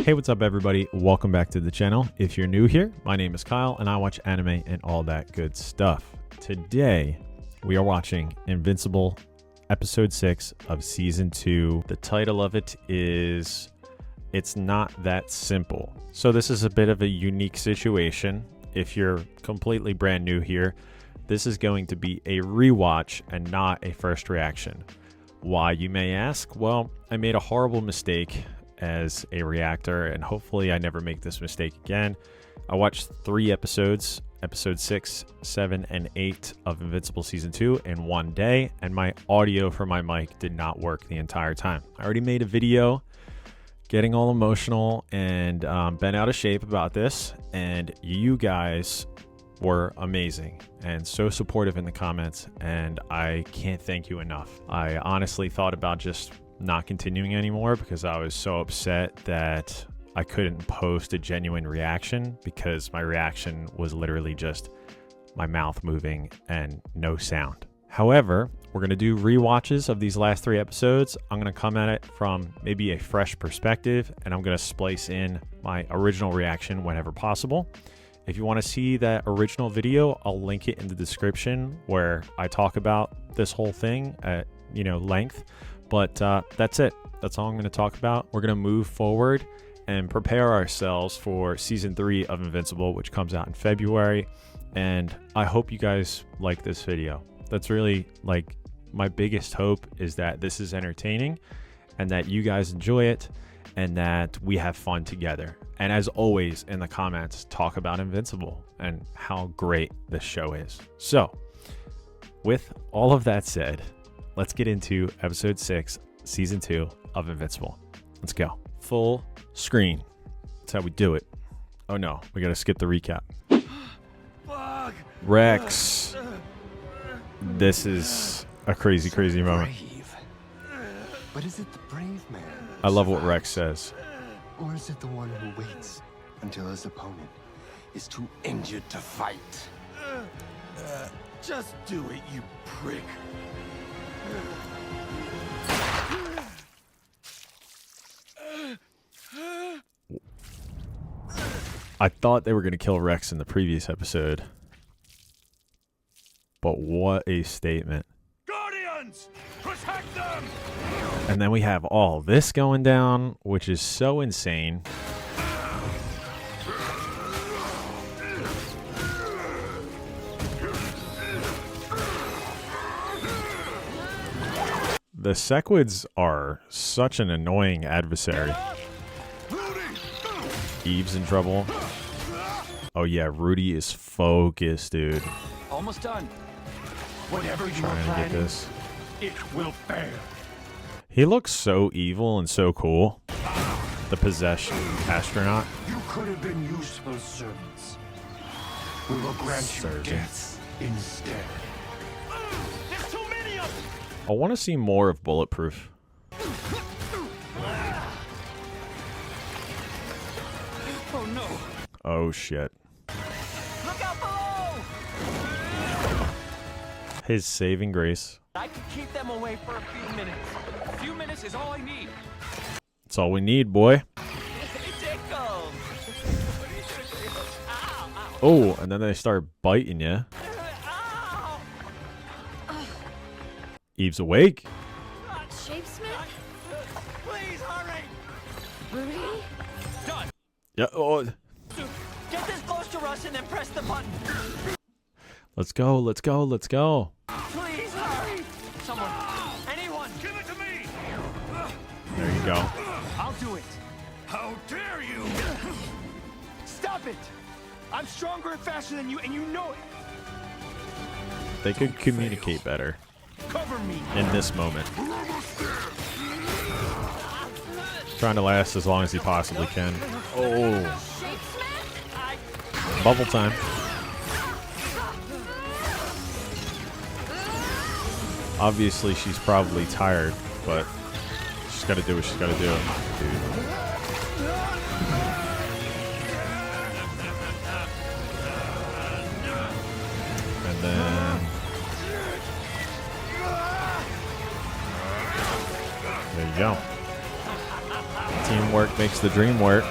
Hey, what's up everybody? Welcome back to the channel. If you're new here, my name is Kyle and I watch anime and all that good stuff. Today, we are watching Invincible, episode 6 of season 2. The title of it is It's Not That Simple. So this is a bit of a unique situation. If you're completely brand new here, this is going to be a rewatch and not a first reaction. Why, you may ask? Well, I made a horrible mistake as a reactor, and hopefully I never make this mistake again. I watched 3 episodes, episode 6, 7, and 8 of Invincible season 2 in one day, and my audio for my mic did not work the entire time. I already made a video getting all emotional and bent out of shape about this, and you guys were amazing and so supportive in the comments, and I can't thank you enough. I honestly thought about just not continuing anymore because I was so upset that I couldn't post a genuine reaction, because my reaction was literally just my mouth moving and no sound. However, we're going to do rewatches of these last 3 episodes. I'm going to come at it from maybe a fresh perspective, and I'm going to splice in my original reaction whenever possible. If you want to see that original video, I'll link it in the description where I talk about this whole thing at, length. But that's it. That's all I'm going to talk about. We're going to move forward and prepare ourselves for season 3 of Invincible, which comes out in February. And I hope you guys like this video. That's really my biggest hope, is that this is entertaining and that you guys enjoy it and that we have fun together. And as always, in the comments, talk about Invincible and how great this show is. So with all of that said, let's get into episode 6, season 2 of Invincible. Let's go. Full screen. That's how we do it. Oh no, we gotta skip the recap. Rex. This is a crazy moment. But is it the brave man? I love what Rex says. Or is it the one who waits until his opponent is too injured to fight? Just do it, you prick. I thought they were going to kill Rex in the previous episode. But what a statement. Guardians, protect them! And then we have all this going down, which is so insane. The Sequids are such an annoying adversary. Eve's in trouble. Oh yeah, Rudy is focused, dude. Almost done. Whatever you are Trying to get planning, this. it will fail. He looks so evil and so cool. The possessed astronaut. You could have been useful servants. We will grant you death instead. There's too many of them! I want to see more of Bulletproof. Oh no! Oh shit. Look out below! His saving grace. I can keep them away for a few minutes. A few minutes is all I need. That's all we need, boy. It tickles! Ow, ow. Oh, and then they start biting you. Ow! Eve's awake. Shapesmith? Please hurry! Rudy? Done! Yeah. Oh. Get this close to us and then press the button. Let's go. Let's go. Let's go. Please hurry! Someone, anyone, give it to me! There you go. I'll do it. How dare you! Stop it! I'm stronger and faster than you, and you know it. They could communicate better Cover me. in this moment. Trying to last as long as he possibly can. Oh, Shapesmith? bubble time. Obviously, she's probably tired, but she's got to do what she's got to do, dude. And then there you go. Team teamwork makes the dream work.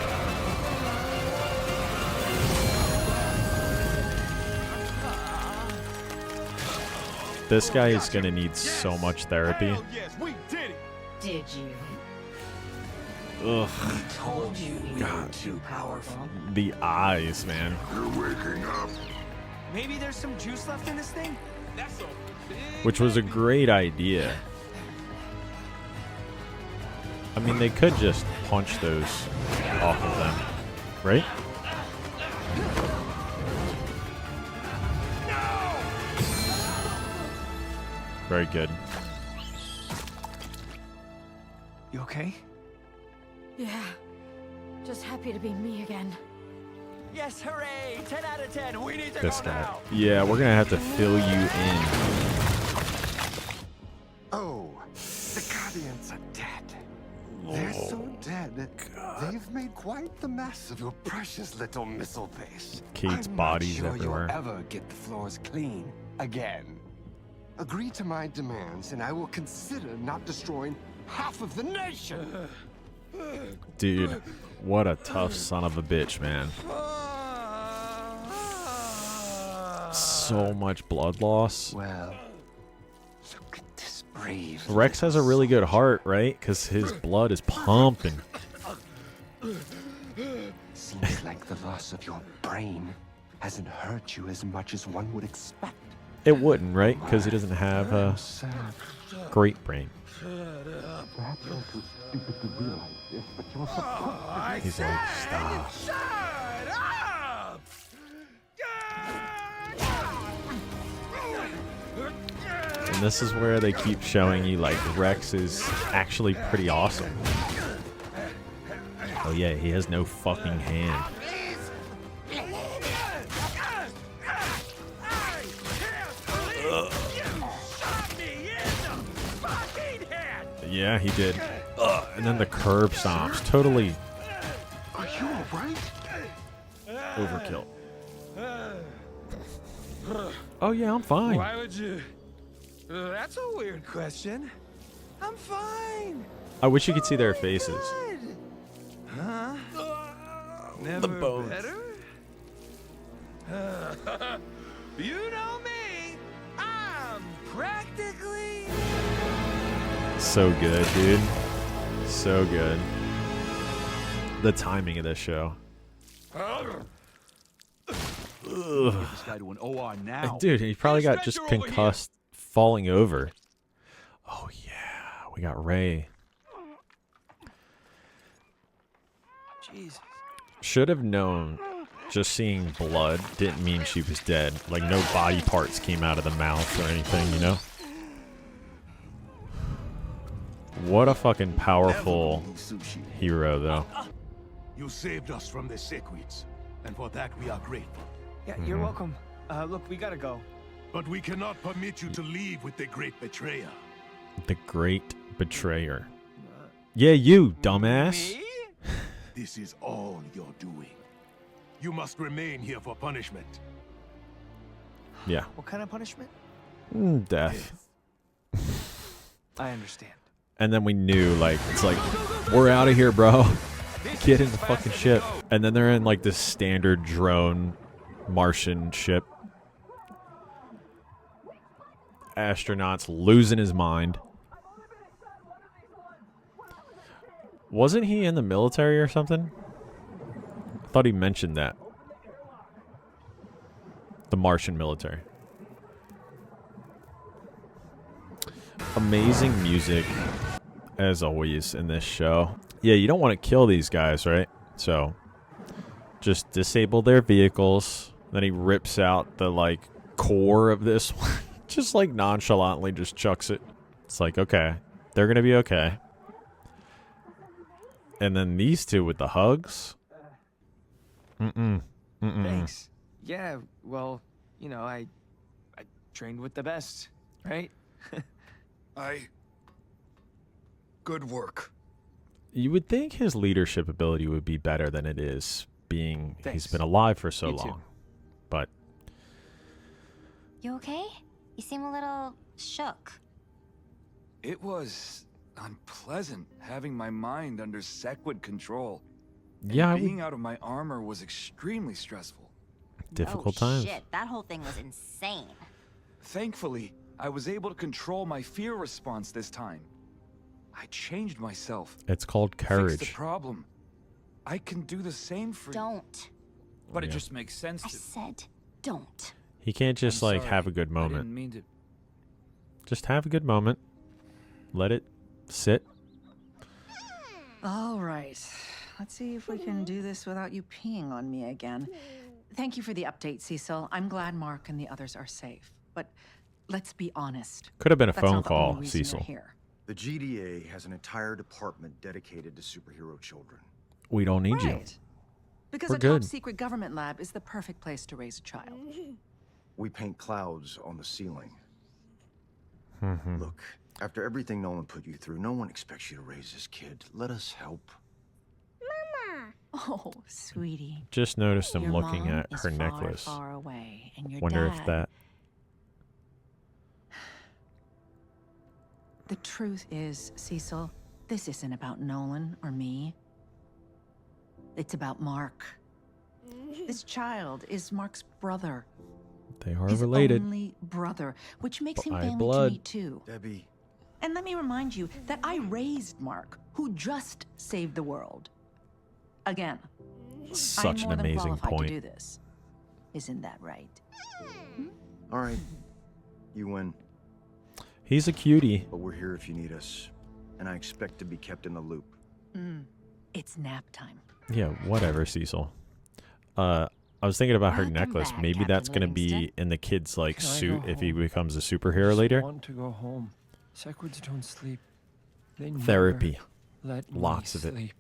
This guy is gonna need so much therapy. Hell yes, we did it. Did you? Ugh. Told you you're too powerful. The eyes, man. Maybe there's some juice left in this thing. That's a big. Which was a great idea. I mean, they could just punch those off of them, right? Very good. You okay? Yeah. Just happy to be me again. Yes, hooray! 10 out of 10. We need to This go guy. now. Yeah, we're gonna have to fill you in. Oh, the Guardians are dead. They're so dead, they've made quite the mess of your precious little missile base. Kate's I'm bodies not sure everywhere. You'll ever get the floors clean again. Agree to my demands, and I will consider not destroying half of the nation. Dude, what a tough son of a bitch, man. So much blood loss. Well, look at this brave. Rex has a really good heart, right? Because his blood is pumping. Seems like the loss of your brain hasn't hurt you as much as one would expect. It wouldn't, right? Because he doesn't have a Sad. great brain. Perhaps you're too stupid to realize this, but you're supposed He's like, stop. Shut up! And this is where they keep showing you, like, Rex is actually pretty awesome. Oh yeah, he has no fucking hand. Yeah, he did. And then the curb stomps. Totally Are you alright? overkill. Oh yeah, I'm fine. Why would you? That's a weird question. I'm fine. I wish you could see their faces. Good. Huh? Never bones. better? You know me. I'm practically. So good, dude. So good. The timing of this show. This guy to an OR now. Dude, he probably got just Stretcher over here. concussed falling over. Oh yeah, we got Ray. Jesus. Should have known just seeing blood didn't mean she was dead. Like no body parts came out of the mouth or anything, you know? What a fucking powerful hero, though. You saved us from the Sequids, and for that we are grateful. Yeah, you're welcome. Look, we gotta go. But we cannot permit you to leave with the great betrayer. The Great Betrayer. Yeah, you, dumbass. Me? This is all you're doing. You must remain here for punishment. Yeah. What kind of punishment? Death. I understand. And then we knew, like, it's like, we're out of here, bro. Get in the fucking ship. And then they're in, like, this standard drone Martian ship. Astronaut's losing his mind. Wasn't he in the military or something? I thought he mentioned that. The Martian military. Amazing music, as always, in this show. Yeah, you don't want to kill these guys, right? So, just disable their vehicles. Then he rips out the, like, core of this one. Just, like, nonchalantly just chucks it. It's like, okay, they're going to be okay. And then these two with the hugs. Thanks. Yeah, well, you know, I trained with the best, right? Good work. You would think his leadership ability would be better than it is, being he's Thanks. been alive for so You too. long. But You okay? You seem a little shook. It was unpleasant having my mind under Sequid control. Yeah, And being out of my armor was extremely stressful. difficult Oh, times. shit, that whole thing was insane. Thankfully, I was able to control my fear response this time. I changed myself. It's called Fixed courage. the problem. I can do the same for you. Don't. But it Yeah. just makes sense I to... said don't. He can't just I'm like sorry. have a good I moment. didn't mean to... Just have a good moment. Let it sit. All right. Let's see if we can do this without you peeing on me again. Thank you for the update, Cecil. I'm glad Mark and the others are safe. But let's be honest. Could have been a That's phone not the only call, reason you're Cecil. here. The GDA has an entire department dedicated to superhero children. We don't need you. Right. Because We're a good. top secret government lab is the perfect place to raise a child. We paint clouds on the ceiling. Mhm. Look, after everything Nolan put you through, no one expects you to raise this kid. Let us help. Oh, sweetie. Just noticed him Your looking mom at is her far, necklace. far away, and your Wonder dad... if that. The truth is, Cecil, this isn't about Nolan or me. It's about Mark. This child is Mark's brother. They are His related. only brother, which makes him By family blood. to me too. Debbie, And let me remind you that I raised Mark, who just saved the world. Again, Such I'm an more than amazing qualified point. to do this. Isn't that right? all right. You win, He's a cutie. but we're here if you need us. And I expect to be kept in the loop. It's nap time. Yeah, whatever, Cecil. I was thinking about her Welcome necklace. back, Maybe Captain that's gonna be Livingston. in the kid's like Can I suit go if he home? becomes a superhero later. I want to go home. Sequids don't sleep. They Therapy. never let me Lots of it. sleep.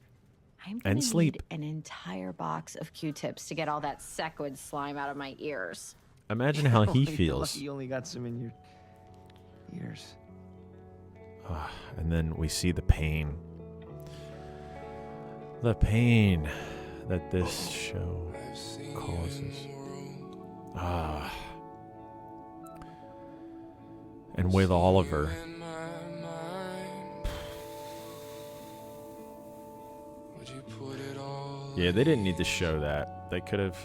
I'm And gonna sleep. need an entire box of Q-tips to get all that Sequid slime out of my ears. Imagine how he You're feels. lucky You only got some in your ears. And then we see the pain. The pain that this show causes. And with Oliver. Yeah, they didn't need to show that. They could have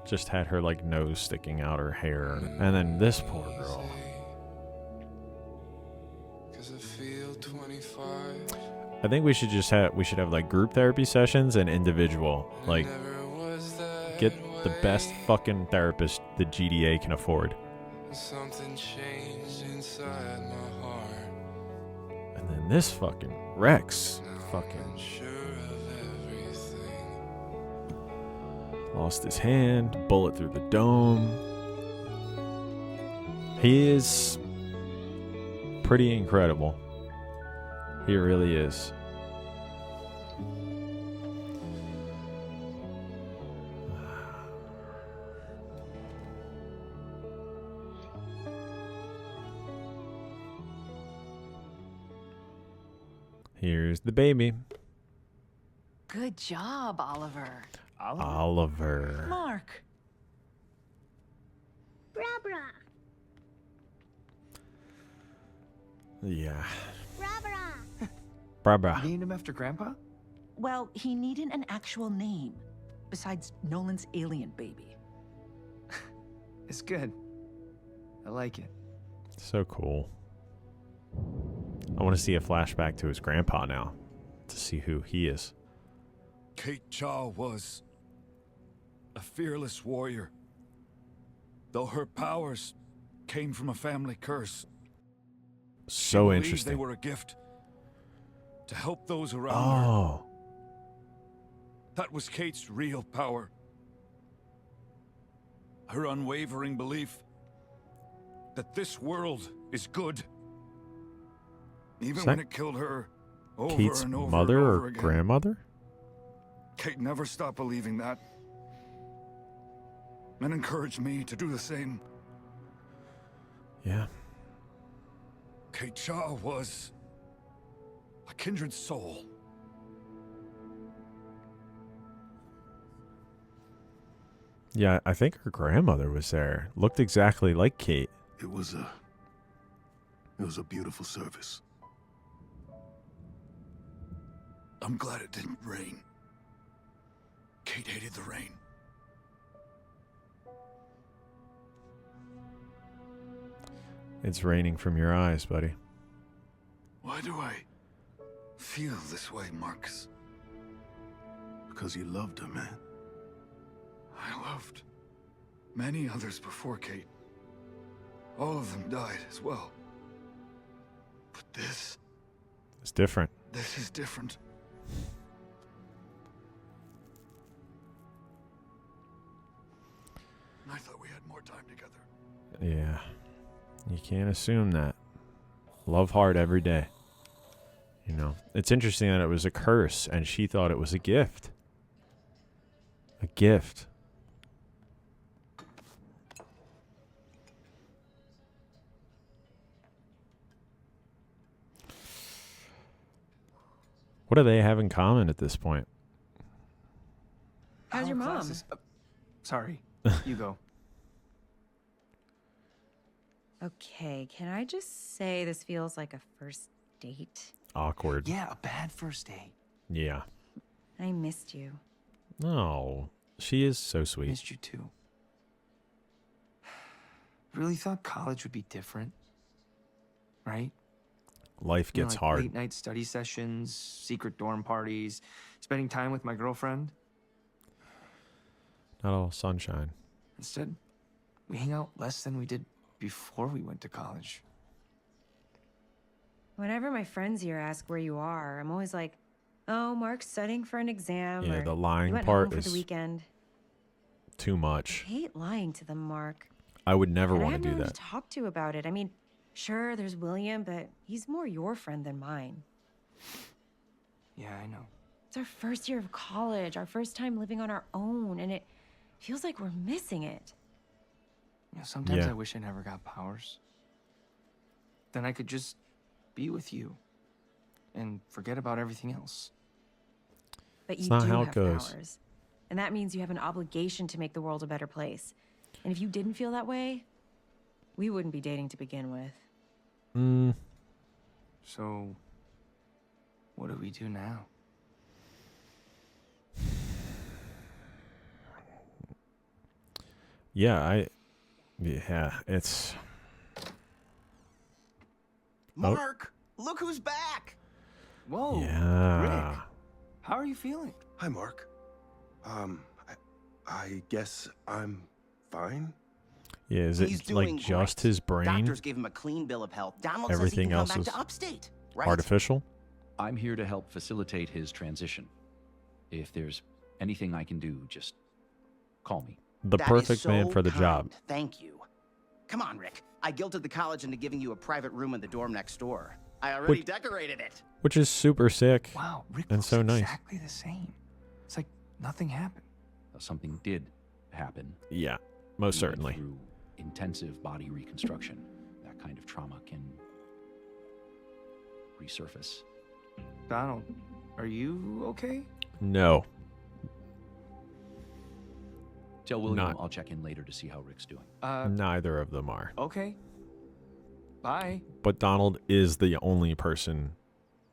just had her like nose sticking out, her hair, and then this poor girl. I think we should just have like group therapy sessions and individual. Like get the best fucking therapist the GDA can afford. Something changed inside my heart. And then this fucking Rex fucking Sure of everything. lost his hand, bullet through the dome. He is pretty incredible. He really is. Here's the baby. Good job, Oliver. Oliver. Mark. Yeah. Barbara. Named him after Grandpa? Well, he needed an actual name, besides Nolan's alien baby. It's good. I like it. So cool. I want to see a flashback to his grandpa now to see who he is. Kate Chaw was a fearless warrior. Though her powers came from a family curse. She So believed interesting. They were a gift to help those around her. Oh, That was Kate's real power. Her unwavering belief that this world is good. Even Is when that it killed her over Kate's and over mother and over or again. grandmother? Kate never stopped believing that. And encouraged me to do the same. Yeah. Kate Shaw was a kindred soul. Yeah, I think her grandmother was there. Looked exactly like Kate. It was a beautiful service. I'm glad it didn't rain. Kate hated the rain. It's raining from your eyes, buddy. Why do I feel this way, Marcus? Because you loved her, man. I loved many others before Kate. All of them died as well. But this It's different. is different. I thought we had more time together. Yeah. You can't assume that. Love hard every day. You know, it's interesting that it was a curse and she thought it was a gift. A gift. What do they have in common at this point? How's your mom? Sorry, you go. Okay, can I just say this feels like a first date? Awkward. Yeah, a bad first date. Yeah. I missed you. Oh, she is so sweet. Missed you too. Really thought college would be different, right? Life You know, gets like hard. Late night study sessions, secret dorm parties, spending time with my girlfriend. Not all sunshine. Instead, we hang out less than we did before we went to college. Whenever my friends here ask where you are, I'm always like, oh, Mark's studying for an exam. Yeah, or, the lying "You went part home for is the weekend." too I much. hate lying to them, Mark. I would never And I want have to no do one that. to talk to about it. I mean, sure, there's William, but he's more your friend than mine. Yeah, I know. It's our first year of college, our first time living on our own, and it feels like we're missing it. You know, sometimes Yeah. I wish I never got powers. Then I could just be with you and forget about everything else. But It's you not do how it have goes. powers. And that means you have an obligation to make the world a better place. And if you didn't feel that way, we wouldn't be dating to begin with. So, what do we do now? Yeah, it's Mark, look who's back. Whoa, yeah. Rick, how are you feeling? Hi, Mark. I guess I'm fine. Yeah, is He's it like doing just great. his brain? Doctors gave him a clean bill of health. Donald Everything says he can else come back is to upstate. Right? Artificial? I'm here to help facilitate his transition. If there's anything I can do, just call me. The That is perfect man so for the kind. job. Thank you. Come on, Rick. I guilted the college into giving you a private room in the dorm next door. I already decorated it. Which is super sick. Wow, Rick And looks so nice. exactly the same. It's like nothing happened. Something did happen. Yeah, most He went certainly. Through intensive body reconstruction, that kind of trauma can resurface. Donald, are you okay? No. Tell William Not- I'll check in later to see how Rick's doing. Neither of them are. Okay. Bye. But Donald is the only person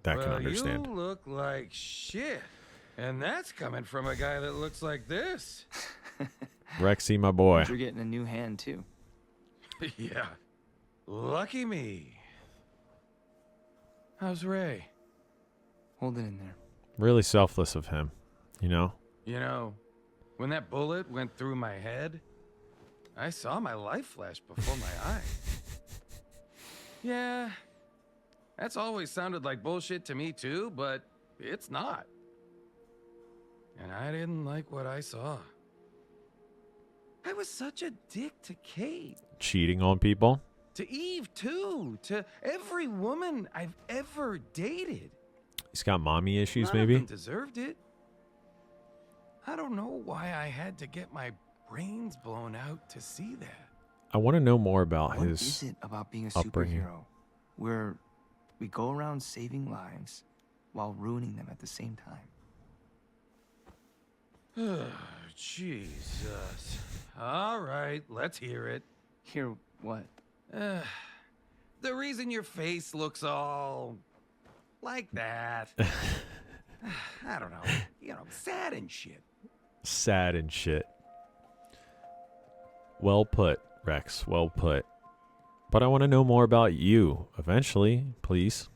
that can understand. You look like shit. And that's coming from a guy that looks like this. Rexy, my boy. You're getting a new hand, too. Yeah. Lucky me. How's Ray? Holding in there. Really selfless of him, you know? You know, when that bullet went through my head, I saw my life flash before my eyes. Yeah, that's always sounded like bullshit to me too, but it's not. And I didn't like what I saw. I was such a dick to Kate. Cheating on people. To Eve, too. To every woman I've ever dated. He's got mommy issues, None maybe? of them deserved it. I don't know why I had to get my brains blown out to see that. I want to know more about What his is it about being a upbringing. superhero where we go around saving lives while ruining them at the same time? Jesus. All right, let's hear it. Hear what? The reason your face looks all like that. I don't know. Sad and shit. Sad and shit. Well put, Rex. Well put. But I want to know more about you eventually, please.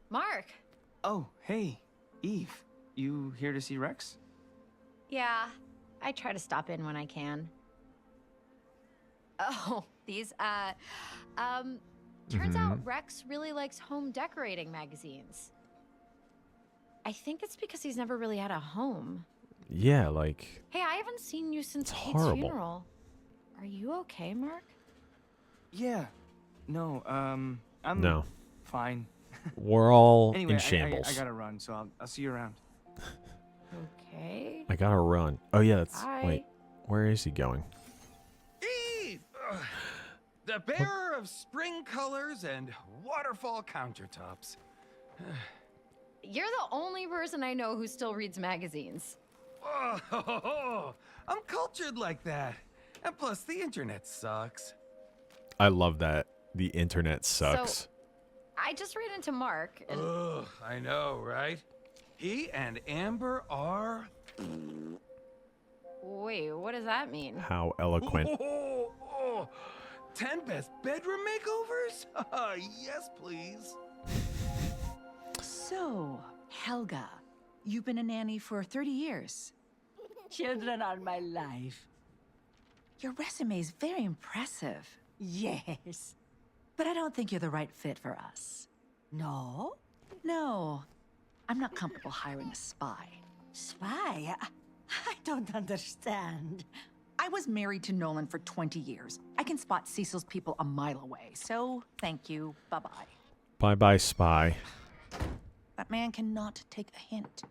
Mark. Oh, hey, Eve. You here to see Rex? Yeah, I try to stop in when I can. Oh, these, turns out Rex really likes home decorating magazines. I think it's because he's never really had a home. Yeah, like... Hey, I haven't seen you since Kate's horrible. funeral. Are you okay, Mark? Yeah. No, I'm No. fine. We're all Anyway, in shambles. I gotta run, so I'll see you around. Okay. I gotta run. Oh, yeah, that's... Bye. Wait, where is he going? Eve! The bearer of spring colors and waterfall countertops. You're the only person I know who still reads magazines. Oh, I'm cultured like that. And plus, the internet sucks. I love that. The internet sucks. So, I just ran into Mark and... Ugh, I know, right? He and Amber are... Wait, what does that mean? How eloquent. 10 best bedroom makeovers? Yes, please. So, Helga, you've been a nanny for 30 years. Children are my life. Your resume is very impressive. Yes. But I don't think you're the right fit for us. No? No. I'm not comfortable hiring a spy. Spy? I don't understand. I was married to Nolan for 20 years. I can spot Cecil's people a mile away. So, thank you. Bye-bye. Bye-bye, spy. That man cannot take a hint.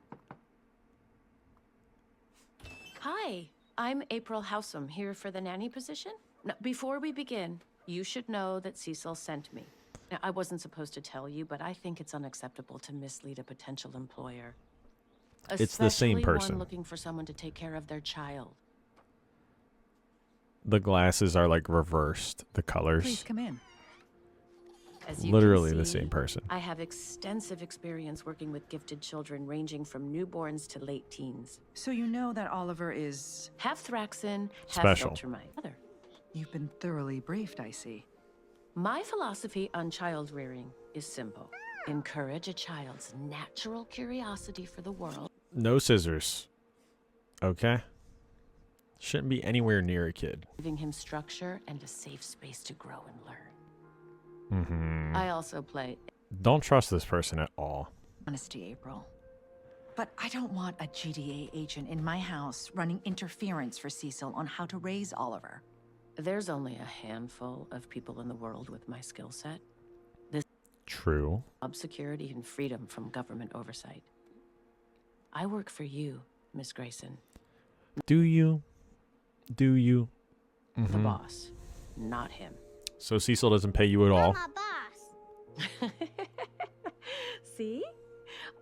Hi, I'm April Howsam, here for the nanny position. Now, before we begin, you should know that Cecil sent me. Now, I wasn't supposed to tell you, but I think it's unacceptable to mislead a potential employer. It's the same Especially person. one looking for someone to take care of their child. The glasses are like reversed. The colors. Please come in. As you Literally can the see, same person. I have extensive experience working with gifted children ranging from newborns to late teens. So you know that Oliver is... Half Thraxan, half Special. Viltrumite. Mother. You've been thoroughly briefed, I see. My philosophy on child rearing is simple. Encourage a child's natural curiosity for the world. No scissors. Okay? Shouldn't be anywhere near a kid. Giving him structure and a safe space to grow and learn. Mm-hmm. I also play... Don't trust this person at all. Honesty, April. But I don't want a GDA agent in my house running interference for Cecil on how to raise Oliver. There's only a handful of people in the world with my skill set. This True. job security and freedom from government oversight. I work for you, Miss Grayson. Do you? Do you? The boss, not him. So Cecil doesn't pay you at all. I'm a boss. See?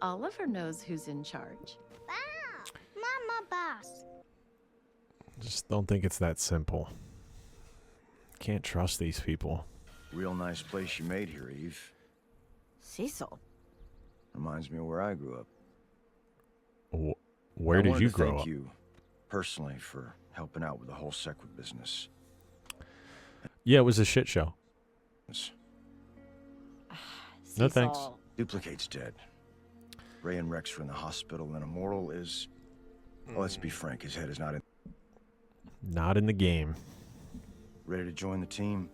Oliver knows who's in charge. Wow, Mama boss. Just don't think it's that simple. Can't trust these people. Real nice place you made here, Eve. Cecil. Reminds me of where I grew up. Where did you grow thank up? you personally for helping out with the whole Sequid business. Yeah, it was a shit show. No thanks. Duplicate's dead. Ray and Rex are in the hospital, and Immortal is... Well, let's be frank, his head is not in... Not in the game. Ready to join the team?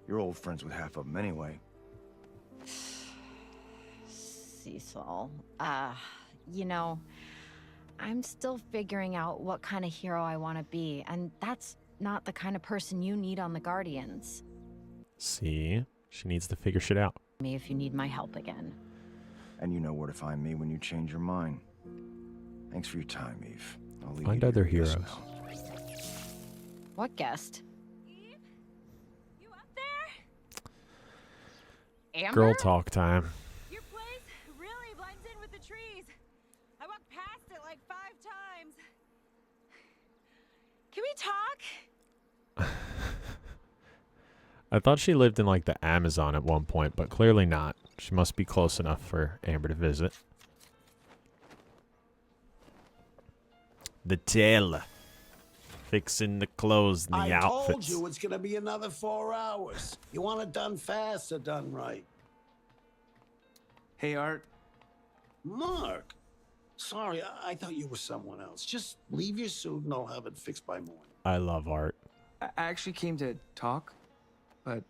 You're old friends with half of them anyway. Cecil. You know, I'm still figuring out what kind of hero I want to be, and that's not the kind of person you need on the Guardians. See? She needs to figure shit out. Me if you need my help again. And you know where to find me when you change your mind. Thanks for your time, Eve. I'll leave Find you to other your guest heroes. now. What guest? You up there? Amber? Girl talk time. Your place really blends in with the trees. I walked past it like 5 times. Can we talk? I thought she lived in like the Amazon at one point, but clearly not. She must be close enough for Amber to visit. The tailor. Fixing the clothes and the I outfits. told you it's gonna be another 4 hours. You want it done fast or done right? Hey, Art. Mark. Sorry, I thought you were someone else. Just leave your suit and I'll have it fixed by morning. I love Art. I actually came to talk, but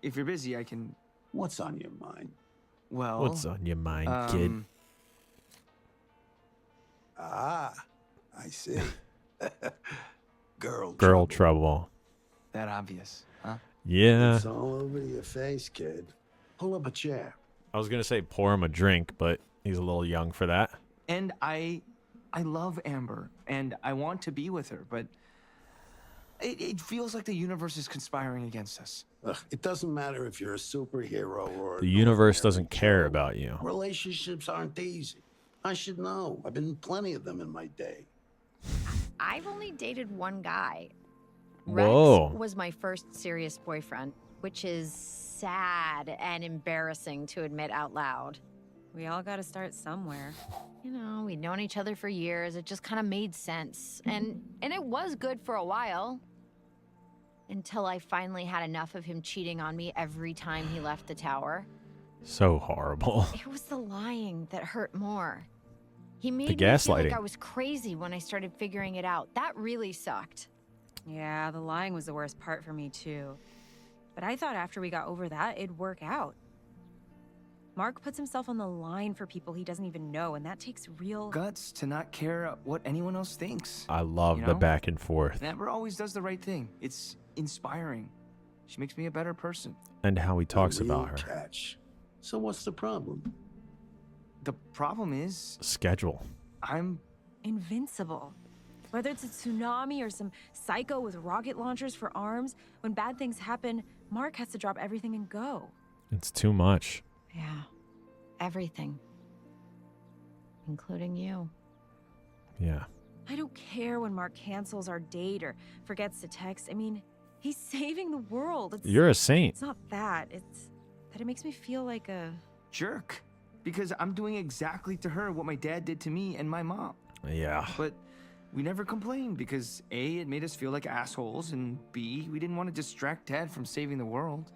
if you're busy, I can... What's on your mind? Well... What's on your mind, kid? Ah, I see. Girl trouble. That obvious, huh? Yeah. It's all over your face, kid. Pull up a chair. I was going to say pour him a drink, but he's a little young for that. And I love Amber, and I want to be with her, but it feels like the universe is conspiring against us. Ugh, it doesn't matter if you're a superhero or... The universe doesn't care about you. Relationships aren't easy. I should know. I've been in plenty of them in my day. I've only dated one guy. Whoa. Rex was my first serious boyfriend, which is sad and embarrassing to admit out loud. We all gotta start somewhere. You know, we'd known each other for years. It just kind of made sense. And it was good for a while. Until I finally had enough of him cheating on me every time he left the tower. So horrible. It was the lying that hurt more. He made me The feel like gaslighting. I was crazy when I started figuring it out. That really sucked. Yeah, the lying was the worst part for me too. But I thought after we got over that, it'd work out. Mark puts himself on the line for people he doesn't even know, and that takes real Guts to not care what anyone else thinks. I love You the know? back and forth. And Amber always does the right thing. It's inspiring. She makes me a better person. And how he talks Real about her. catch. So what's the problem? The problem is... Schedule. I'm... invincible. Whether it's a tsunami or some psycho with rocket launchers for arms, when bad things happen, Mark has to drop everything and go. It's too much. Yeah. Everything. Including you. Yeah. I don't care when Mark cancels our date or forgets to text. I mean, he's saving the world. You're a saint. It's not that. It's that it makes me feel like a... jerk. Because I'm doing exactly to her what my dad did to me and my mom. Yeah. But we never complained because A, it made us feel like assholes, and B, we didn't want to distract Dad from saving the world.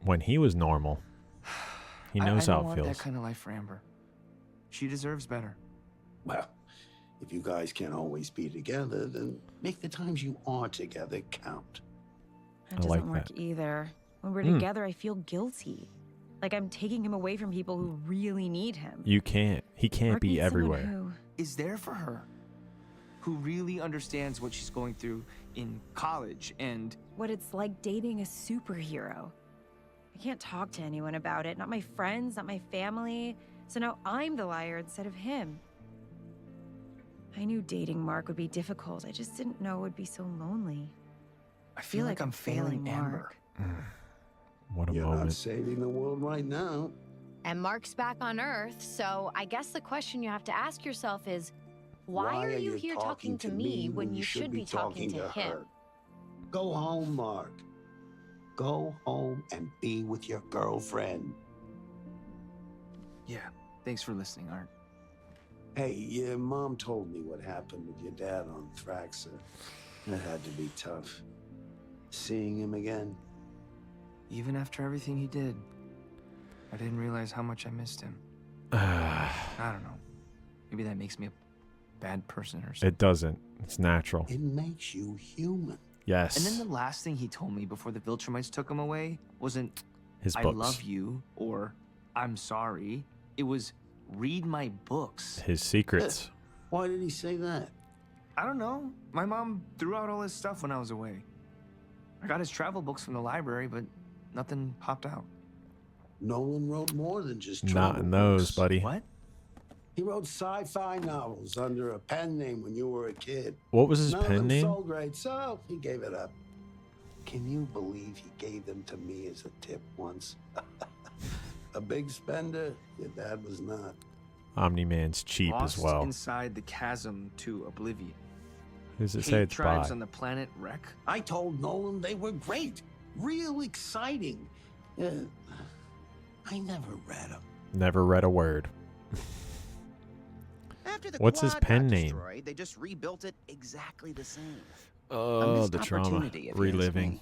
When he was normal, he knows I how don't it want feels. that kind of life for Amber. She deserves better. Well, if you guys can't always be together, then make the times you are together count. That I doesn't like work that. either. When we're Hmm. together, I feel guilty. Like I'm taking him away from people who really need him. You can't. He can't Mark be needs someone everywhere. who- Is there for her. Who really understands what she's going through in college and... what it's like dating a superhero. I can't talk to anyone about it. Not my friends, not my family. So now I'm the liar instead of him. I knew dating Mark would be difficult. I just didn't know it would be so lonely. I feel like I'm failing Amber. What a You're moment. not saving the world right now. And Mark's back on Earth, so I guess the question you have to ask yourself is, why are you here talking to me when you should be talking to him? her? Go home, Mark. Go home and be with your girlfriend. Yeah, thanks for listening, Art. Hey, your mom told me what happened with your dad on Thraxa. It had to be tough. Seeing him again. Even after everything he did, I didn't realize how much I missed him. I don't know. Maybe that makes me a bad person or something. It doesn't. It's natural. It makes you human. Yes. And then the last thing he told me before the Viltrumites took him away wasn't His I books. love you or I'm sorry. It was read my books. His secrets. Why did he say that? I don't know. My mom threw out all his stuff when I was away. I got his travel books from the library, but nothing popped out. Nolan wrote more than just Not travel in those, books. buddy. What? He wrote sci-fi novels under a pen name when you were a kid. What was his None of pen them name? sold great, so he gave it up. Can you believe he gave them to me as a tip once? A big spender? Your dad was not. Omni-Man's cheap Lost as well. inside the chasm to oblivion. Who does it Hate say it's tribes by? on the planet wreck. I told Nolan they were great. real exciting. I never read them. Never read a word. After the What's his quad got pen name? destroyed, they just rebuilt it exactly the same. Oh, missed the trauma. opportunity, if you ask Reliving. me.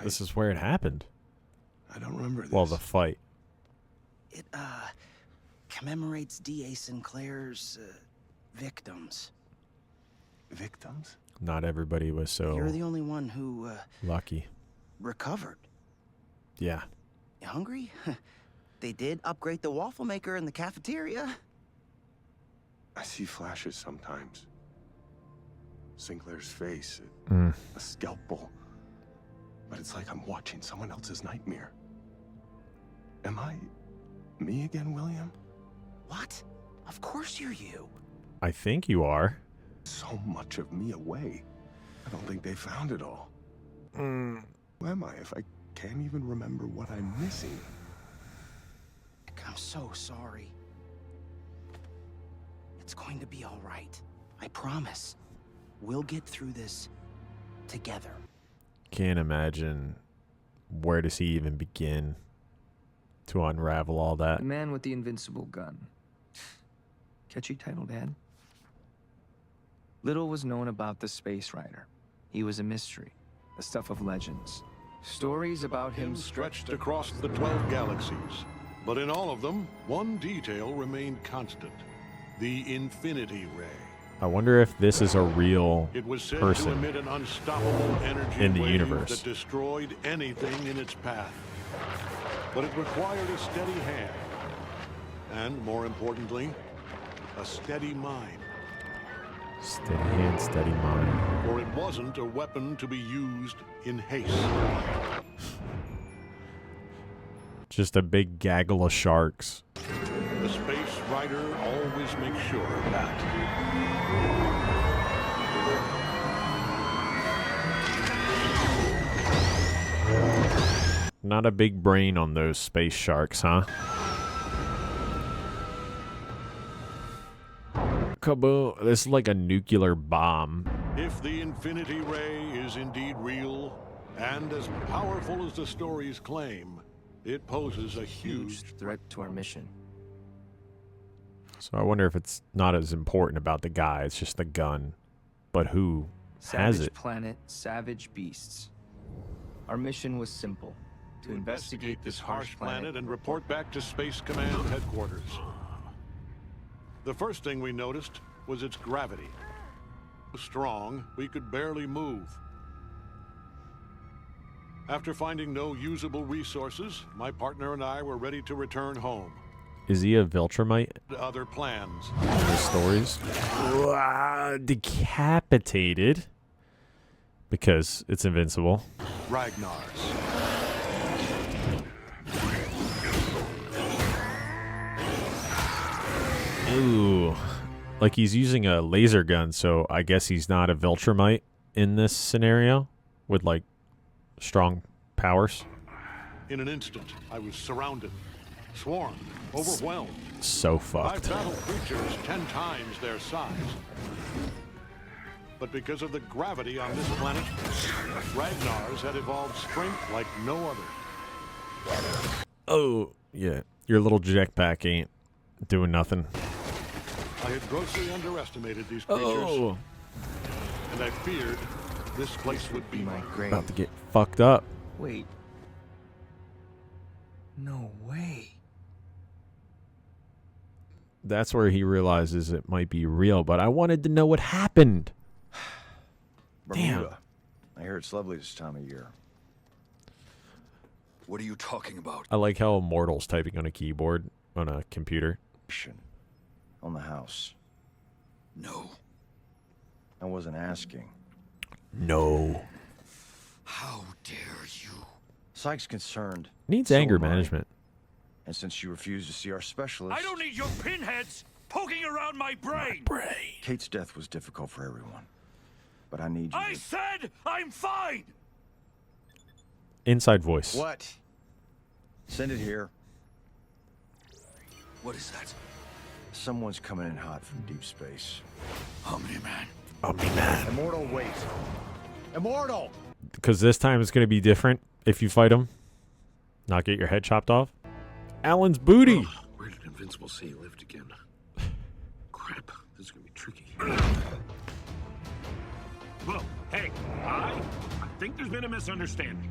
This is where it happened. I don't remember this. Well, the fight. It commemorates D.A. Sinclair's victims. Victims? Not everybody was so You're the only one who lucky. recovered. Yeah. You hungry? They did upgrade the waffle maker in the cafeteria. I see flashes sometimes. Sinclair's face, Mm. a scalpel. But it's like I'm watching someone else's nightmare. Am I me again, William? What? Of course you're you. I think you are. So much of me away. I don't think they found it all. Mm. Who am I if I can't even remember what I'm missing? I'm so sorry. It's going to be all right. I promise. We'll get through this together. Can't imagine where does he even begin to unravel all that. The man with the invincible gun. Catchy title, Dad. Little was known about the space rider. He was a mystery, the stuff of legends. Stories about him stretched across the 12 galaxies. But in all of them, one detail remained constant. The Infinity Ray. I wonder if this is a real It was said to person emit an unstoppable energy in the wave universe. that destroyed anything in its path. But it required a steady hand. And more importantly, a steady mind. Steady hand, steady mind. For it wasn't a weapon to be used in haste. Just a big gaggle of sharks. The space rider always makes sure of that. Not a big brain on those space sharks, huh? Kaboom. This is like a nuclear bomb. If the Infinity Ray is indeed real, and as powerful as the stories claim, it poses a huge threat to our mission. So I wonder if it's not as important about the guy, it's just the gun. But who has Savage it? planet, savage beasts. Our mission was simple. To investigate this harsh planet and report back to Space Command headquarters. The first thing we noticed was its gravity. Strong, we could barely move. After finding no usable resources, my partner and I were ready to return home. Is he a Viltrumite Other plans. in the stories? Decapitated. Because it's invincible. Ragnar's. Ooh. Like he's using a laser gun, so I guess he's not a Viltrumite in this scenario with like strong powers. In an instant, I was surrounded, swarmed, overwhelmed. So By fucked. battle creatures 10 times their size. But because of the gravity on this planet, Ragnar's had evolved strength like no other. Oh, yeah. Your little jetpack ain't doing nothing. I had grossly underestimated these creatures. Oh. And I feared this place would be my grave. About to get fucked up. Wait. No way. That's where he realizes it might be real, but I wanted to know what happened. Damn. Bermuda. I hear it's lovely this time of year. What are you talking about? I like how Immortal's typing on a keyboard on a computer. On the house. No. I wasn't asking. No. How dare you? Sykes concerned. Needs So anger am I. management. And since you refused to see our specialist, I don't need your pinheads poking around my brain. Kate's death was difficult for everyone. But I need you I to... said I'm fine. Inside voice. What? Send it here. What is that? Someone's coming in hot from deep space. Omni-Man. Omni-Man. Immortal, wait. Immortal! because this time it's going to be different if you fight him. Not get your head chopped off. Alan's booty. Oh, where did Invincible say he lived again? Crap, this is going to be tricky. Whoa, hey, I think there's been a misunderstanding.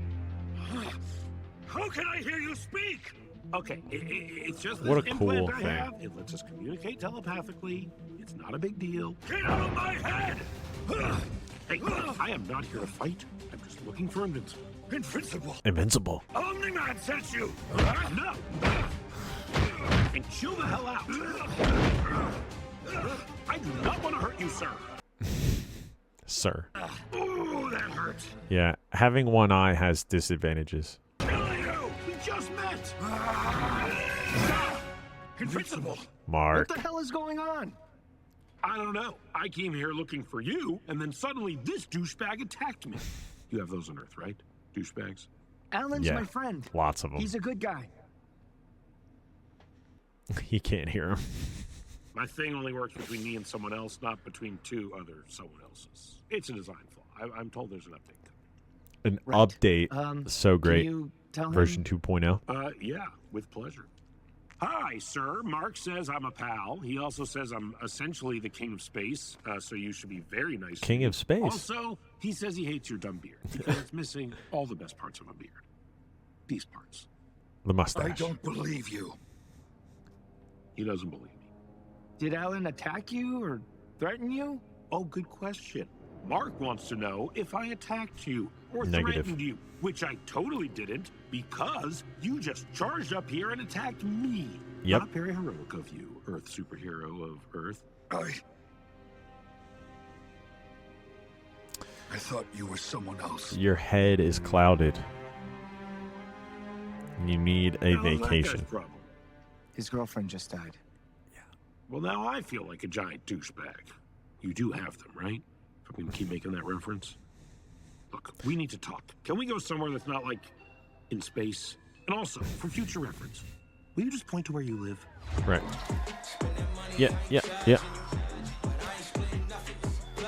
How can I hear you speak? Okay, it's just this what a implant cool I thing. have. It lets us communicate telepathically. It's not a big deal. Get out of my head! Hey, I am not here to fight. I'm just looking for Invincible. Invincible? Invincible. Omni-Man sent you! No! And chill the hell out. I do not want to hurt you, sir. Sir. Oh, that hurts. Yeah, having one eye has disadvantages. Kill you! We just met! Invincible! Mark. What the hell is going on? I don't know. I came here looking for you, and then suddenly this douchebag attacked me. You have those on Earth, right? Douchebags? Alan's Yeah, my friend. lots of them. He's a good guy. He can't hear him. My thing only works between me and someone else, not between two other someone else's. It's a design flaw. I'm told there's an update coming. An update. So great. you tell him- Version 2.0. Yeah, with pleasure. Hi, sir. Mark says I'm a pal. He also says I'm essentially the king of space, so you should be very nice to King me. of space? Also, he says he hates your dumb beard because it's missing all the best parts of a beard. These parts. The mustache. I don't believe you. He doesn't believe me. Did Alan attack you or threaten you? Oh, good question. Mark wants to know if I attacked you or Negative. threatened you, which I totally didn't because you just charged up here and attacked me. Yep. Not very heroic of you, Earth superhero of Earth. I thought you were someone else. Your head is clouded. You need a How's that guy's vacation. problem? His girlfriend just died. Well, now I feel like a giant douchebag. You do have them, right? If I'm going to keep making that reference. Look, we need to talk. Can we go somewhere that's not like in space? And also, for future reference, will you just point to where you live? Right. Yeah.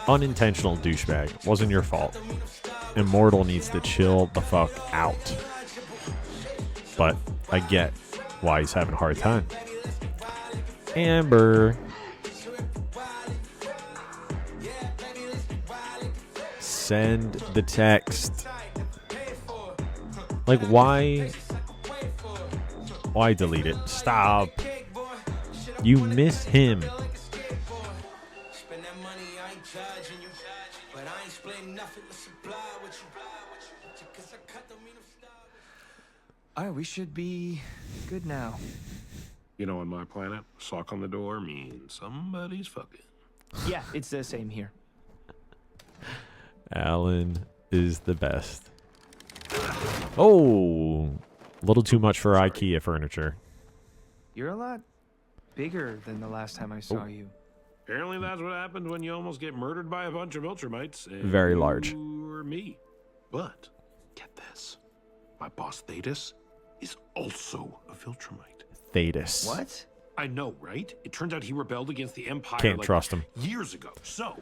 Unintentional douchebag. Wasn't your fault. Immortal needs to chill the fuck out. But I get why he's having a hard time. Amber. Send the text. Like, why delete it? Stop. You miss him. All right, we should be good now. You know, on my planet, sock on the door means somebody's fucking. Yeah, it's the same here. Alan is the best. Oh, a little too much for IKEA furniture. You're a lot bigger than the last time I saw you. Apparently that's what happened when you almost get murdered by a bunch of Ultramites. And Very large. You or me. But, get this. My boss, Thetis, is also a Viltrumite. Thetis. What? I know, right? It turns out he rebelled against the Empire Can't trust him. years ago. So,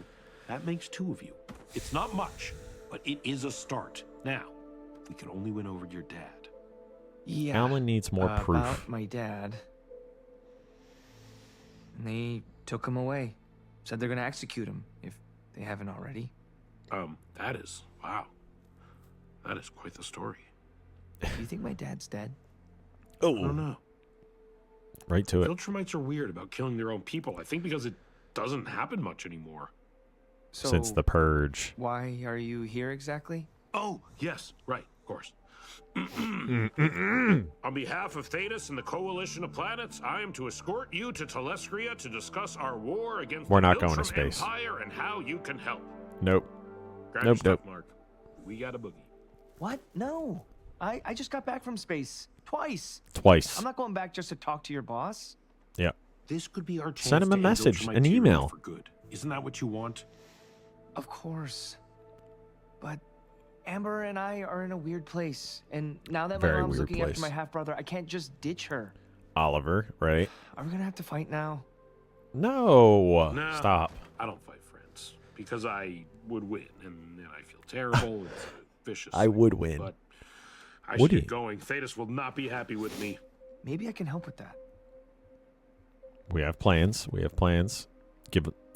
that makes two of you. It's not much, but it is a start. Now, we can only win over your dad. Yeah. Alan needs more proof. About my dad. And they took him away. Said they're gonna execute him if they haven't already. That is, wow. That is quite the story. Do you think my dad's dead? I don't know. Right to it. Viltrumites are weird about killing their own people. I think because it doesn't happen much anymore. So Since the purge. why are you here exactly? Oh, yes, right, of course. On behalf of Thetis and the Coalition of Planets, I am to escort you to Telescria to discuss our war against We're the not going to Viltrum space. Empire and how you can help. Nope. Grab your Nope, stuff, nope. Mark. We got a boogie. What? No. I just got back from space. Twice. Twice. I'm not going back just to talk to your boss. Yeah. This could be our chance Send him to a end message, Viltrumite an tyranny email. for good. Isn't that what you want? Of course. But Amber and I are in a weird place. And now that my Very mom's weird looking place. after my half-brother, I can't just ditch her. Oliver, right? Are we gonna have to fight now? No. No, Stop. I don't fight friends because I would win, and then I feel terrible. viciously. I would win. But I Would should he? get going. Thetis will not be happy with me. Maybe I can help with that. We have plans. We have plans.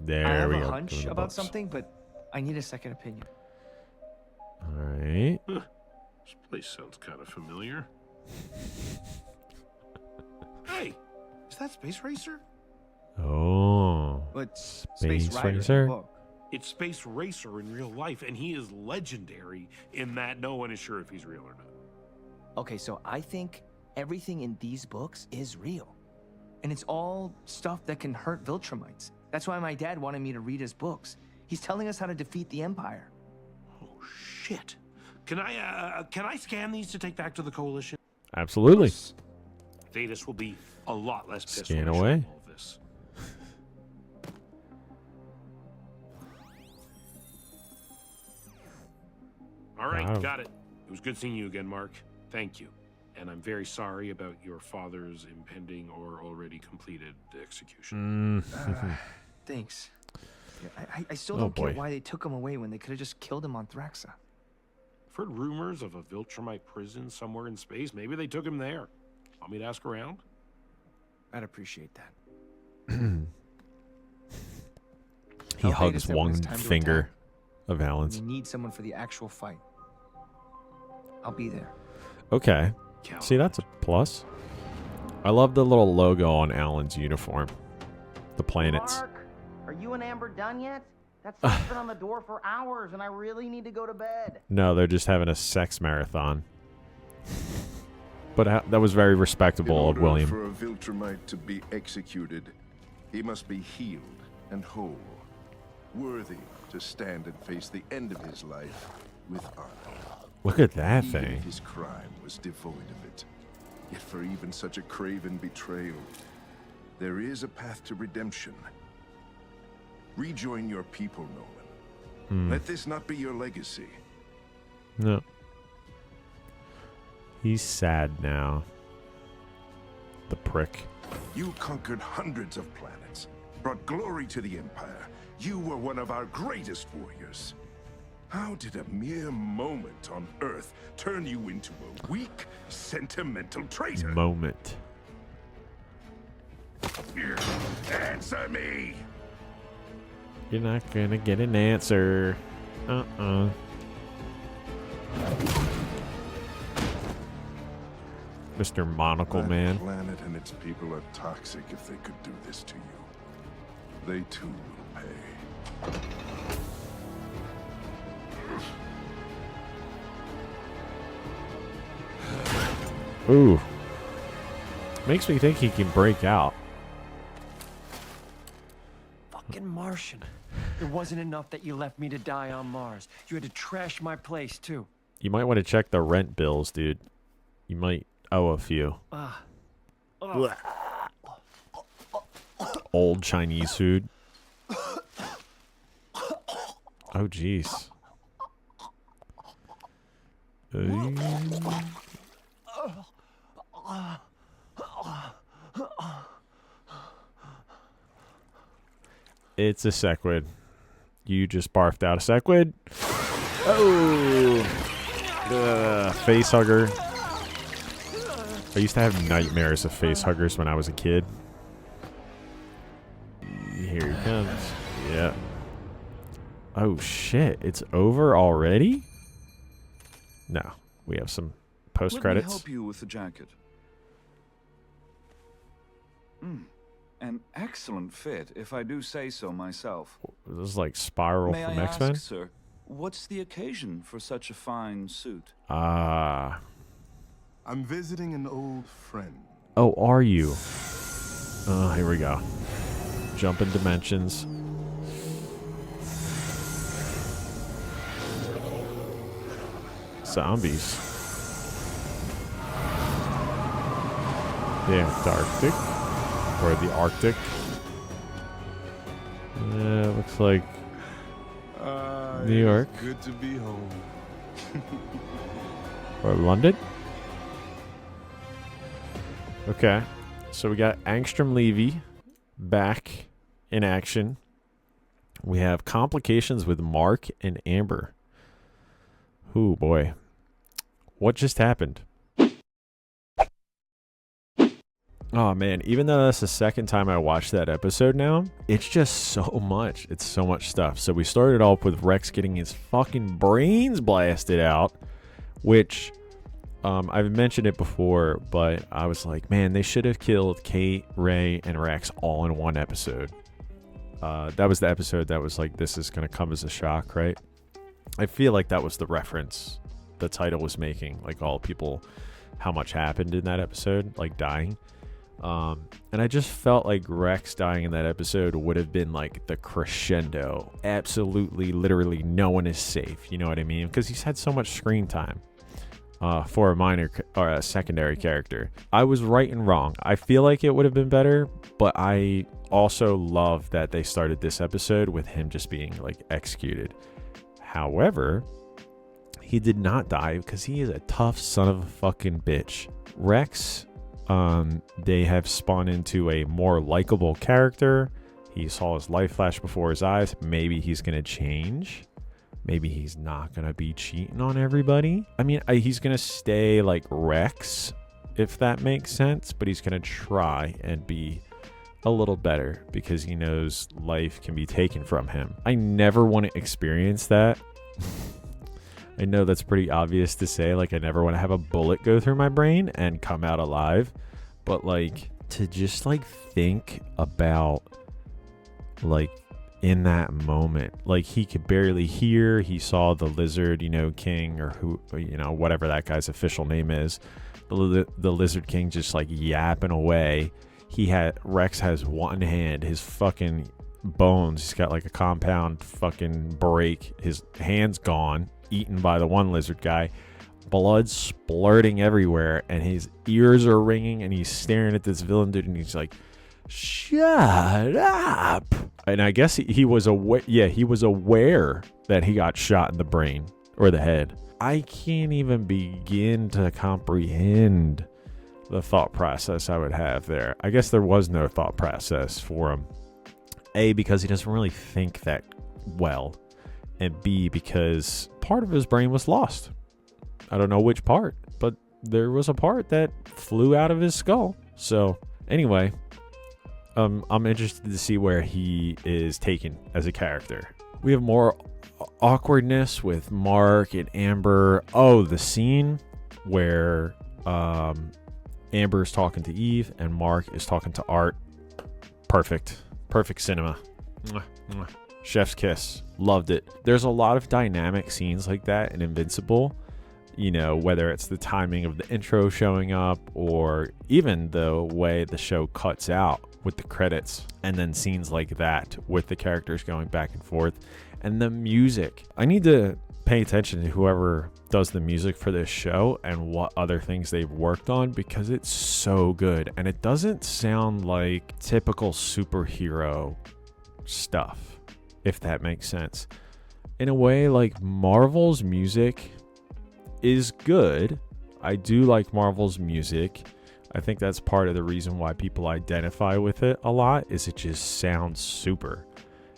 There I have we a go. hunch Give him the about books. something, but I need a second opinion. All right. This place sounds kind of familiar. Hey, is that Space Racer? Oh. But Space Racer in the Racer? book. It's Space Racer in real life, and he is legendary in that no one is sure if he's real or not. Okay, so I think everything in these books is real. And it's all stuff that can hurt Viltrumites. That's why my dad wanted me to read his books. He's telling us how to defeat the Empire. Oh, shit. Can I scan these to take back to the Coalition? Absolutely. Thetis will be a lot less pissed Scan when I show away. him all of this. All right, Wow. got it. It was good seeing you again, Mark. Thank you. And I'm very sorry about your father's impending or already completed execution. Thanks. Yeah, I still Oh, don't boy. get why they took him away when they could have just killed him on Thraxa. I've heard rumors of a Viltrumite prison somewhere in space. Maybe they took him there. Want me to ask around? I'd appreciate that. He Tell hugs Thetis that when one it's time to finger attack, of Alan's. You need someone for the actual fight. I'll be there. Okay. See, that's a plus. I love the little logo on Alan's uniform. The planets. Mark, are you and Amber done yet? That sig's been on the door for hours, and I really need to go to bed. No, they're just having a sex marathon. But that was very respectable of In order William. for a Viltrumite to be executed, he must be healed and whole, worthy to stand and face the end of his life with honor. Look at that Even thing. if his crime was devoid of it. Yet for even such a craven betrayal, there is a path to redemption. Rejoin your people, Nolan. Let this not be your legacy. No. He's sad now. The prick. You conquered hundreds of planets, brought glory to the Empire. You were one of our greatest warriors. How did a mere moment on Earth turn you into a weak, sentimental traitor? Moment. Answer me! You're not gonna get an answer. Mr. Monocle That Man. planet and its people are toxic if they could do this to you. They too will pay. Ooh. Makes me think he can break out. Fucking Martian. It wasn't enough that you left me to die on Mars. You had to trash my place, too. You might want to check the rent bills, dude. You might owe a few. Old Chinese food. Oh, jeez. It's a sequid. You just barfed out a sequid. Oh! Face hugger. I used to have nightmares of face huggers when I was a kid. Here he comes. Yeah. Oh shit, it's over already? No. We have some post Let me credits. help you with the jacket. An excellent fit, if I do say so myself. This is like Spiral May from I X-Men. ask, sir, what's the occasion for such a fine suit? Ah. I'm visiting an old friend. Oh, are you? Oh, here we go. Jumping dimensions. Zombies. The Antarctic. Or the Arctic. Looks like New York. Good to be home. Or London. Okay. So we got Angstrom Levy back in action. We have complications with Mark and Amber. Oh boy. What just happened? Oh man, even though that's the second time I watched that episode now, it's just so much. It's so much stuff. So we started off with Rex getting his fucking brains blasted out, which I've mentioned it before, but I was like, man, they should have killed Kate, Ray, and Rex all in one episode. That was the episode that was like, this is going to come as a shock, right? I feel like that was the reference the title was making, like all people, how much happened in that episode, like dying. And I just felt like Rex dying in that episode would have been like the crescendo. Absolutely, literally no one is safe. You know what I mean? Because he's had so much screen time for a minor or a secondary character. I was right and wrong. I feel like it would have been better, but I also love that they started this episode with him just being like executed. However, he did not die because he is a tough son of a fucking bitch. Rex, they have spawned into a more likable character. He saw his life flash before his eyes. Maybe he's going to change. Maybe he's not going to be cheating on everybody. I mean, he's going to stay like Rex, if that makes sense. But he's going to try and be a little better because he knows life can be taken from him. I never want to experience that. I know that's pretty obvious to say. Like, I never want to have a bullet go through my brain and come out alive. But, like, to just, like, think about, like, in that moment. Like, he could barely hear. He saw the Lizard, King, or who, whatever that guy's official name is. The Lizard King just, like, yapping away. Rex has one hand. His fucking bones. He's got, like, a compound fucking break. His hand's gone. Eaten by the one lizard guy, blood splurting everywhere, and his ears are ringing, and he's staring at this villain dude, and he's like, shut up. And I guess he was aware. Yeah, he was aware that he got shot in the brain or the head. I can't even begin to comprehend the thought process I would have there. I guess there was no thought process for him. A, because he doesn't really think that well. And B, because part of his brain was lost. I don't know which part, but there was a part that flew out of his skull. So anyway, I'm interested to see where he is taken as a character. We have more awkwardness with Mark and Amber. Oh, the scene where Amber is talking to Eve and Mark is talking to Art. Perfect cinema. Mwah, mwah. Chef's kiss. Loved it. There's a lot of dynamic scenes like that in Invincible, whether it's the timing of the intro showing up or even the way the show cuts out with the credits, and then scenes like that with the characters going back and forth, and the music. I need to pay attention to whoever does the music for this show and what other things they've worked on, because it's so good, and it doesn't sound like typical superhero stuff, if that makes sense. In a way, like, Marvel's music is good. I do like Marvel's music. I think that's part of the reason why people identify with it a lot, is it just sounds super.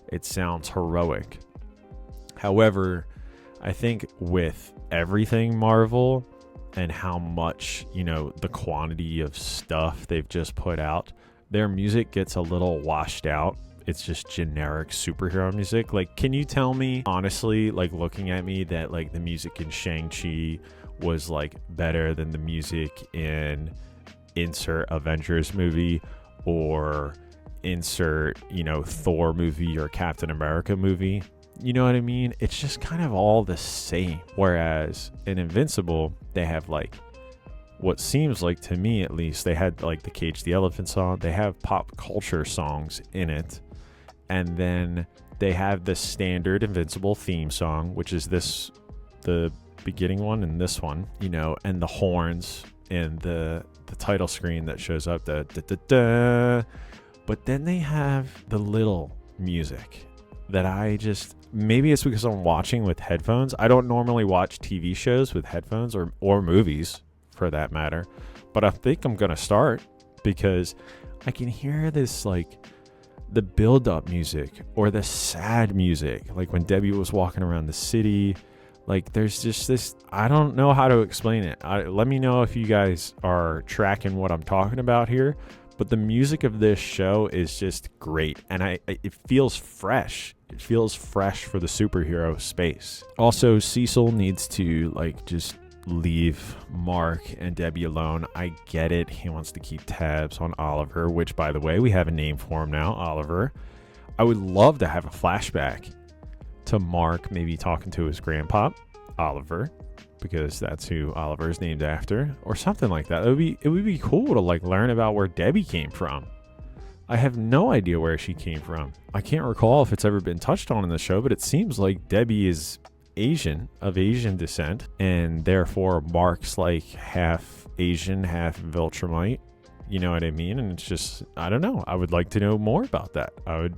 It sounds heroic. However, I think with everything Marvel and how much, the quantity of stuff they've just put out, their music gets a little washed out. It's just generic superhero music. Like, can you tell me, honestly, like, looking at me, that, like, the music in Shang-Chi was, like, better than the music in insert Avengers movie or insert, Thor movie or Captain America movie? You know what I mean? It's just kind of all the same. Whereas in Invincible, they have, like, what seems like, to me at least, they had, like, the Cage the Elephant song. They have pop culture songs in it. And then they have the standard Invincible theme song, which is the beginning one and this one, and the horns and the title screen that shows up, the da-da-da. But then they have the little music that maybe it's because I'm watching with headphones. I don't normally watch TV shows with headphones or movies for that matter, but I think I'm going to start, because I can hear this, like, the build-up music or the sad music, like when Debbie was walking around the city, Like, there's just this, I don't know how to explain it. Let me know if you guys are tracking what I'm talking about here. But the music of this show is just great. And it feels fresh. It feels fresh for the superhero space. Also, Cecil needs to, like, just leave Mark and Debbie alone. I get it. He wants to keep tabs on Oliver, which, by the way, we have a name for him now, Oliver. I would love to have a flashback to Mark maybe talking to his grandpa, Oliver, because that's who Oliver is named after, or something like that. It would be cool to, like, learn about where Debbie came from. I have no idea where she came from. I can't recall if it's ever been touched on in the show, but it seems like Debbie is Asian, of Asian descent, and therefore Mark's like half Asian, half Viltrumite. You know what I mean? And it's just, I don't know. I would like to know more about that. I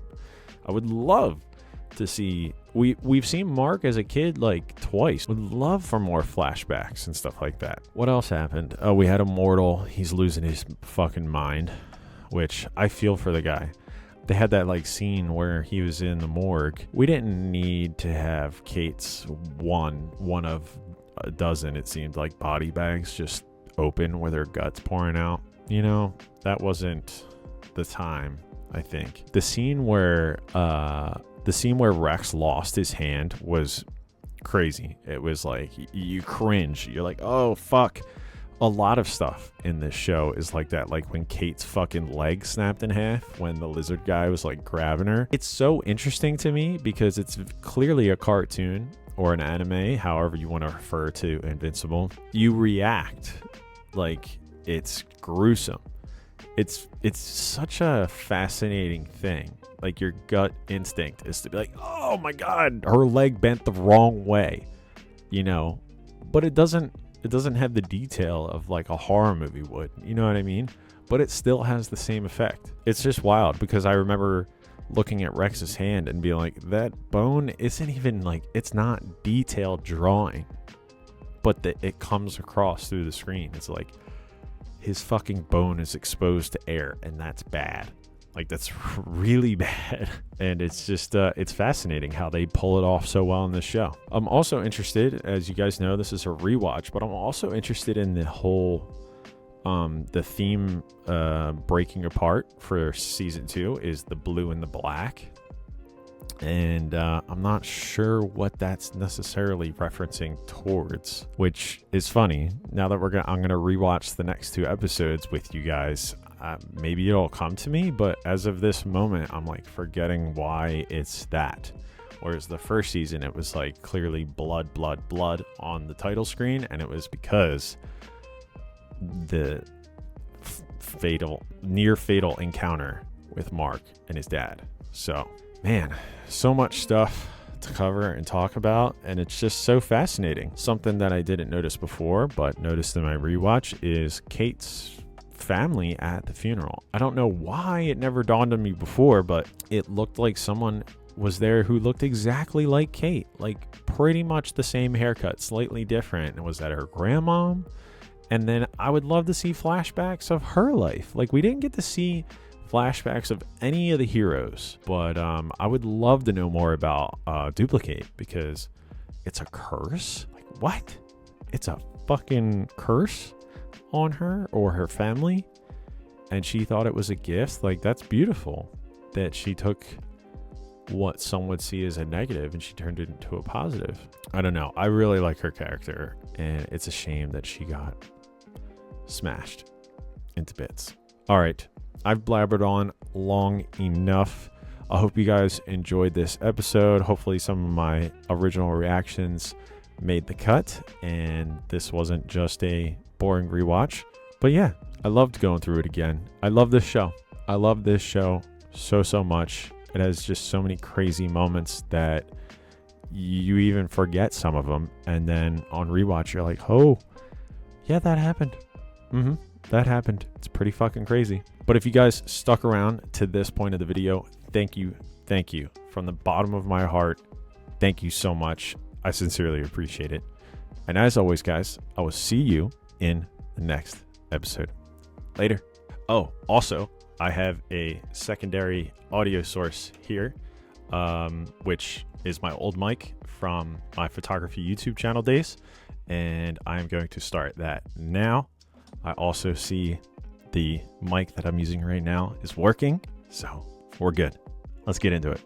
would love to see. We've seen Mark as a kid like twice. Would love for more flashbacks and stuff like that. What else happened? Oh, we had Immortal. He's losing his fucking mind, which I feel for the guy. They had that like scene where he was in the morgue. We didn't need to have Kate's one of a dozen, it seemed like, body bags just open with her guts pouring out. You know, that wasn't the time, I think. The scene where Rex lost his hand was crazy. It was like, you cringe. You're like, oh, fuck. A lot of stuff in this show is like that. Like when Kate's fucking leg snapped in half when the lizard guy was like grabbing her. It's so interesting to me because it's clearly a cartoon or an anime, however you want to refer to Invincible. You react like it's gruesome. It's such a fascinating thing. Like your gut instinct is to be like, oh my God, her leg bent the wrong way, you know, but it doesn't have the detail of like a horror movie would, you know what I mean? But it still has the same effect. It's just wild because I remember looking at Rex's hand and being like, that bone isn't even like, it's not detailed drawing, but it comes across through the screen. It's like his fucking bone is exposed to air, and that's bad. Like, that's really bad. And it's just, it's fascinating how they pull it off so well in this show. I'm also interested, as you guys know, this is a rewatch, but I'm also interested in the whole, the theme breaking apart for season 2 is the blue and the black. And I'm not sure what that's necessarily referencing towards, which is funny. Now that I'm gonna rewatch the next 2 episodes with you guys. Maybe it'll come to me, but as of this moment, I'm like forgetting why it's that. Whereas the first season, it was like clearly blood on the title screen, and it was because the near fatal encounter with Mark and his dad. So, man, so much stuff to cover and talk about, and it's just so fascinating. Something that I didn't notice before, but noticed in my rewatch is Kate's family at the funeral. I don't know why it never dawned on me before, but it looked like someone was there who looked exactly like Kate, like pretty much the same haircut, slightly different. And was that her grandma? And then I would love to see flashbacks of her life. Like, we didn't get to see flashbacks of any of the heroes, but I would love to know more about Duplicate, because it's a curse. Like, what? It's a fucking curse on her or her family, and she thought it was a gift. Like, that's beautiful that she took what some would see as a negative and she turned it into a positive. I don't know. I really like her character, and it's a shame that she got smashed into bits. All right, I've blabbered on long enough. I hope you guys enjoyed this episode. Hopefully some of my original reactions made the cut, and this wasn't just a boring rewatch. But yeah, I loved going through it again. I love this show. I love this show so much. It has just so many crazy moments that you even forget some of them, and then on rewatch you're like, oh yeah, that happened. That happened. It's pretty fucking crazy. But if you guys stuck around to this point of the video, thank you from the bottom of my heart. Thank you so much. I sincerely appreciate it. And as always, guys, I will see you in the next episode. Later. Oh, also, I have a secondary audio source here. which is my old mic from my photography YouTube channel days. And I'm going to start that now. I also see the mic that I'm using right now is working, so we're good. Let's get into it.